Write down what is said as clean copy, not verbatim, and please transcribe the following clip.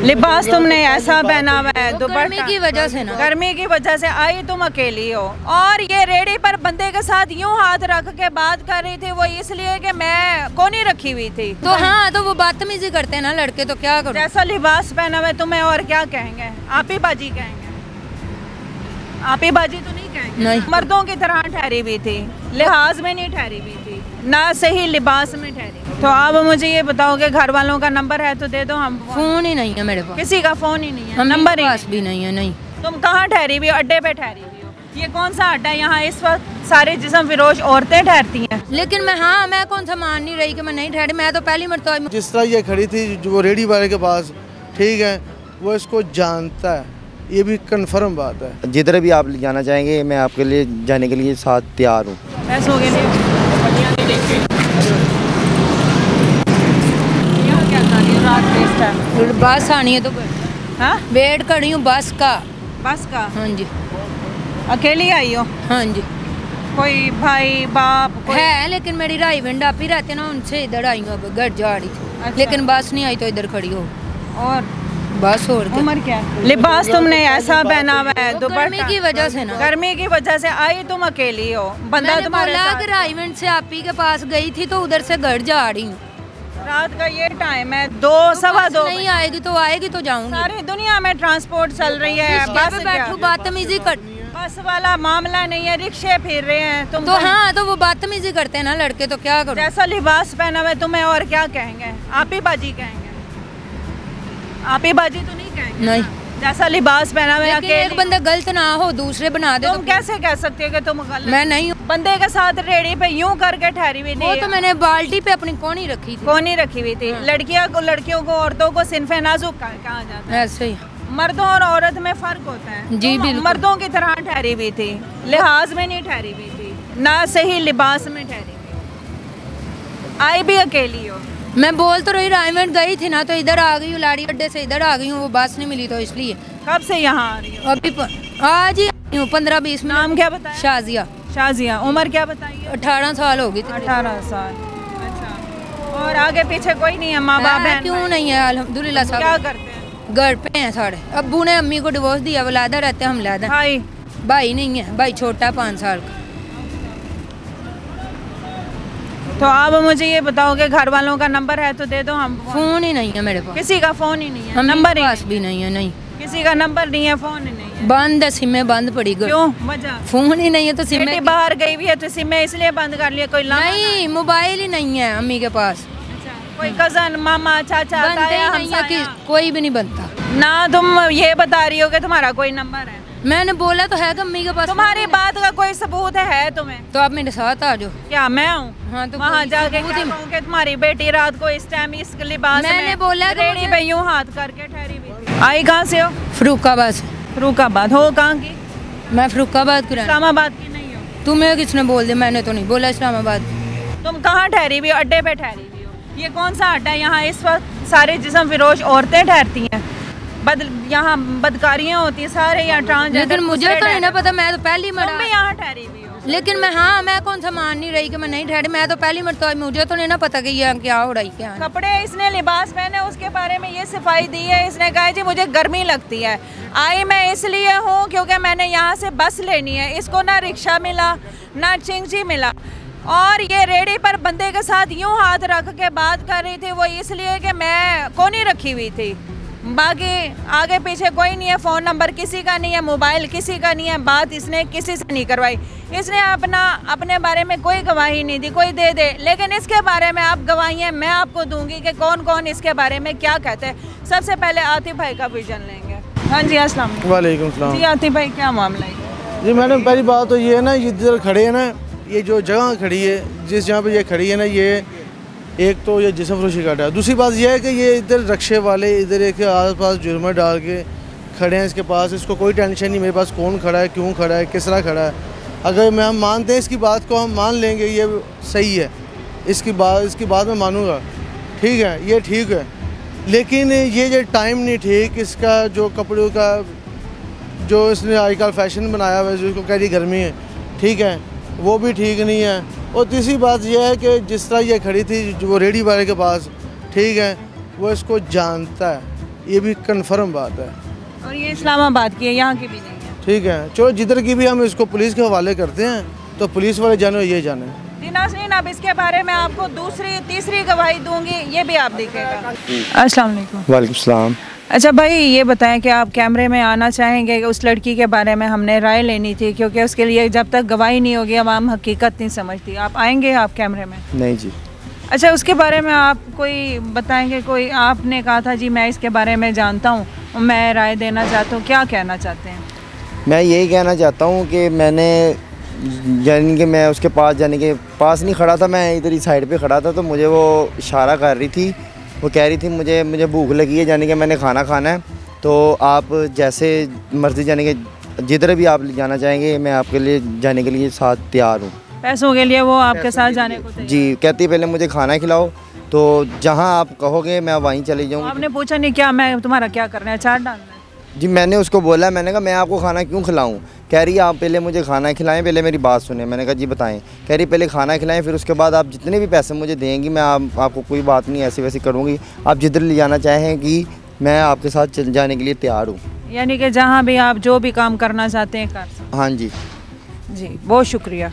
लिबास तुमने ऐसा पहना हुआ है, गर्मी की वजह से ना, गर्मी की वजह से आई तुम अकेली हो। और ये रेडी पर बंदे के साथ यूं हाथ रख के बात कर रही थी, वो इसलिए कि मैं कोनी रखी हुई थी। तो हाँ, तो वो बदतमीजी करते हैं ना लड़के, तो क्या करूं? जैसा लिबास पहना हुआ है तुम्हें और क्या कहेंगे? आप ही बाजी कहेंगे, आप ही बाजी तो नहीं कहेंगे। नहीं। मर्दों की तरह ठहरी हुई थी, लिहाज में नहीं ठहरी हुई थी, ना सही लिबास में ठहरी। तो आप मुझे ये बताओ कि घर वालों का नंबर है तो दे दो। हम फोन ही नहीं है मेरे पास, किसी का फोन ही नहीं है, नंबर पास भी नहीं है। नहीं, तुम कहाँ ठहरी हुई हो? अड्डे पे ठहरी हुई हो। ये कौन सा अड्डा है? यहाँ इस वक्त सारे जिस्म फिरोश औरतें ठहरती हैं। लेकिन मैं कौन सा मान नहीं रही कि मैं नहीं ठहरी। मैं तो पहली मरतबा जिस तरह ये खड़ी थी जो वो रेडी वाले के पास, ठीक है, वो इसको जानता है, ये भी कंफर्म बात है। जिधर भी आप जाना चाहेंगे मैं आपके लिए जाने के लिए साथ तैयार हूँ। पैसों के लिए बस आनी है तो हाँ? वेट कर रही हूँ बस का। बस का? हाँ जी। अकेली आई हो? हाँ जी। कोई भाई बाप है, लेकिन मेरी राई विंड आप ही रहते ना, उनसे इधर आई हूँ, अब घर जा रही थी। अच्छा। लेकिन बस नहीं आई तो इधर खड़ी हो। और बस और क्या? उम्र क्या? लिबास तुमने ऐसा पहना हुआ है, गर्मी की वजह से ना, गर्मी की वजह से आई तुम अकेली हो। बंदा मैंने तुम्हारे बोला साथ कि राईविंड से आप ही के पास गई थी तो उधर से घर जा रही हूँ। रात का ये टाइम है, 2 सवा 2 नहीं आएगी तो जाऊंगी। सारी दुनिया में ट्रांसपोर्ट चल रही है, बस पे बैठू बदतमीजी कर, बस वाला मामला नहीं है, रिक्शे फिर रहे हैं तुम तो हाँ, तो वो बदतमीजी करते हैं ना लड़के, तो क्या करूं? जैसा लिबास पहना हुआ है तुम्हें और क्या कहेंगे? आप ही बाजी कहेंगे, आप ही बाजी तो नहीं कहेंगे। नहीं, जैसा लिबास पहना हुआ है, एक बंदा गलत ना हो दूसरे बना दे, तुम कैसे कह सकते हो कि तुम गलत? मैं नहीं हूँ। बंदे के साथ रेडी पे यूं करके ठहरी हुई वो थी, तो मैंने बाल्टी पे अपनी कोनी रखी थी। कोनी रखी हुई थी। लड़कियों को औरतों को सिनफे नाजुक कहा जाता है। ऐसे ही मर्दों और औरत में फर्क होता है। जी बिल्कुल। मर्दों की तरह ठहरी हुई थी, लिहाज में नहीं ठहरी हुई थी, ना सही लिबास में ठहरी हुई। आई भी अकेली हो। मैं बोल तो रही रायमंड गई थी ना, तो इधर आ गई हूँ, लाड़ी अड्डे से इधर आ गई हूँ, वो बस नहीं मिली तो इसलिए। कब से यहाँ आ रही हो? अभी आज ही आई हूँ, 15-20 मिनट। नाम क्या बताया? शाजिया। शाजिया। उम्र क्या बताइए? 18 साल होगी। 18 साल। अच्छा। और आगे पीछे कोई नहीं है? माँ बाप है? क्यों नहीं है, अल्हम्दुलिल्लाह। सब क्या करते हैं? घर पे हैं सारे। अब्बू ने अम्मी को डिवोर्स दिया, वो लादा रहते हैं, हम लादा। भाई नहीं है, भाई छोटा 5 साल का। तो आप मुझे ये बताओ कि घर वालों का नंबर है तो दे दो। हम फोन ही नहीं है मेरे पास, किसी का फोन ही नहीं है, नंबर पास भी नहीं है। नहीं, किसी का नंबर नहीं है, फोन ही नहीं है। बंद है, सिमें बंद पड़ी गई। क्यों वजह? फोन ही नहीं है तो सिमें बाहर गई हुई है तो सिमें इसलिए बंद कर लिया। कोई नहीं, मोबाइल ही नहीं है अम्मी के पास। कोई कजन, मामा, चाचा, ताया, हमसाया कोई भी नहीं बनता ना। तुम ये बता रही हो कि तुम्हारा कोई नंबर है? मैंने बोला तो है कि अम्मी के पास। तुम्हारी बात का कोई सबूत है तुम्हें? तो आप मेरे साथ आ जाओ। क्या मैं हूँ? हाँ, तो वहाँ जाके कि तुम्हारी बेटी रात को इस टाइम इस लिबास में, मैंने बोला रेडी पे यूं हाथ करके ठहरी हुई थी। आई कहाँ से हो? फरुखाबाद से। फरुखाबाद हो? कहाँ की? मैं फरुखाबाद की। इस्लामाबाद की नहीं हो? तुम्हें किसने बोल दिया? मैंने तो नहीं बोला इस्लामाबाद। तुम कहाँ ठहरी हुई हो? अड्डे पे ठहरी हुई हो। ये कौन सा अड्डा है? यहाँ इस वक्त सारे जिस्म फिरोश औरतें ठहरती हैं, यहाँ बदकारियाँ होती है सारे, यहाँ ट्रांसजेंडर। लेकिन मुझे तो नहीं ना पता, मैं तो पहली मरतबा यहाँ ठहरी हुई हो। लेकिन मैं कौन सा मान नहीं रही कि मैं नहीं ठहरी। मैं तो पहली मरतबा, मुझे तो नहीं ना पता कि ये क्या हो रहा है। क्या कपड़े इसने लिबास पहने, उसके बारे में ये सफाई दी है। इसने कहा जी मुझे गर्मी लगती है। आई मैं इसलिए हूँ क्योंकि मैंने यहाँ से बस लेनी है। इसको ना रिक्शा मिला ना चिंगजी मिला, और ये रेडी पर बंदे के साथ यूं हाथ रख के बात कर रही थी, वो इसलिए कि मैं कोनी रखी हुई थी। बाकी आगे पीछे कोई नहीं है, फ़ोन नंबर किसी का नहीं है, मोबाइल किसी का नहीं है, बात इसने किसी से नहीं करवाई। इसने अपने बारे में कोई गवाही नहीं दी, कोई दे दे, लेकिन इसके बारे में आप गवाहियाँ मैं आपको दूंगी कि कौन कौन इसके बारे में क्या कहते हैं। सबसे पहले आतिफ भाई का विजन लेंगे। हाँ जी, अस्सलाम वालेकुम सलाम। जी आतिफ भाई, क्या मामला है? जी मैडम, पहली बात तो ये है ना, ये इधर खड़े हैं ना, ये जो जगह खड़ी है, जिस जगह पे ये खड़ी है ना, ये एक तो ये जिस्म फरोशी का है। दूसरी बात यह है कि ये इधर रक्शे वाले इधर एक आस पास जुर्मा डाल के खड़े हैं इसके पास। इसको कोई टेंशन नहीं मेरे पास कौन खड़ा है, क्यों खड़ा है, किस तरह खड़ा है। अगर हम मानते हैं इसकी बात को, हम मान लेंगे ये सही है, इसकी बात मैं मानूँगा, ठीक है, ये ठीक है। लेकिन ये जो टाइम नहीं ठीक, इसका जो कपड़ों का जो इसने आजकल फैशन बनाया हुआ है, जिसको कह रही गर्मी है, ठीक है, वो भी ठीक नहीं है। और तीसरी बात यह है कि जिस तरह ये खड़ी थी जो वो रेडी वाले के पास, ठीक है, वो इसको जानता है, ये भी कन्फर्म बात है। और ये इस्लामाबाद की है, यहाँ की भी नहीं है। ठीक है, चलो जिधर की भी हम इसको पुलिस के हवाले करते हैं, तो पुलिस वाले जाने ये जाने। जी नाज़रीन, अब इसके बारे में आपको दूसरी तीसरी गवाही दूंगी, ये भी आप देखिएगा। अस्सलाम वालेकुम। वालेकुम सलाम। अच्छा भाई, ये बताएं कि आप कैमरे में आना चाहेंगे? उस लड़की के बारे में हमने राय लेनी थी, क्योंकि उसके लिए जब तक गवाही नहीं होगी आवाम हकीकत नहीं समझती। आप आएंगे आप कैमरे में? नहीं जी। अच्छा, उसके बारे में आप कोई बताएंगे? कोई आपने कहा था जी मैं इसके बारे में जानता हूँ, मैं राय देना चाहता हूँ, क्या कहना चाहते हैं? मैं यही कहना चाहता हूँ कि मैंने यानी कि मैं उसके पास जाने के पास नहीं खड़ा था, मैं इधर ही साइड पे खड़ा था, तो मुझे वो इशारा कर रही थी, वो कह रही थी मुझे भूख लगी है, यानी कि मैंने खाना खाना है, तो आप जैसे मर्ज़ी जाने के जिधर भी आप जाना चाहेंगे मैं आपके लिए जाने के लिए साथ तैयार हूँ। पैसों के लिए वो आपके साथ जाने को तैयार? जी, कहती है पहले मुझे खाना खिलाओ, तो जहाँ आप कहोगे मैं वहीं चली जाऊँगी। आपने पूछा नहीं क्या मैं तुम्हारा क्या करना है, अचार डालना है? जी, मैंने उसको बोला, मैंने कहा मैं आपको खाना क्यों खिलाऊं? कह रही है आप पहले मुझे खाना खिलाएं, पहले मेरी बात सुने। मैंने कहा जी बताएं। कह रही पहले खाना खिलाएं, फिर उसके बाद आप जितने भी पैसे मुझे देंगी मैं आपको कोई बात नहीं ऐसी वैसी करूँगी, आप जिधर ले जाना चाहें कि मैं आपके साथ चल जाने के लिए तैयार हूँ। यानी कि जहाँ भी आप जो भी काम करना चाहते हैं कर सकते हैं। हाँ जी। जी, बहुत शुक्रिया।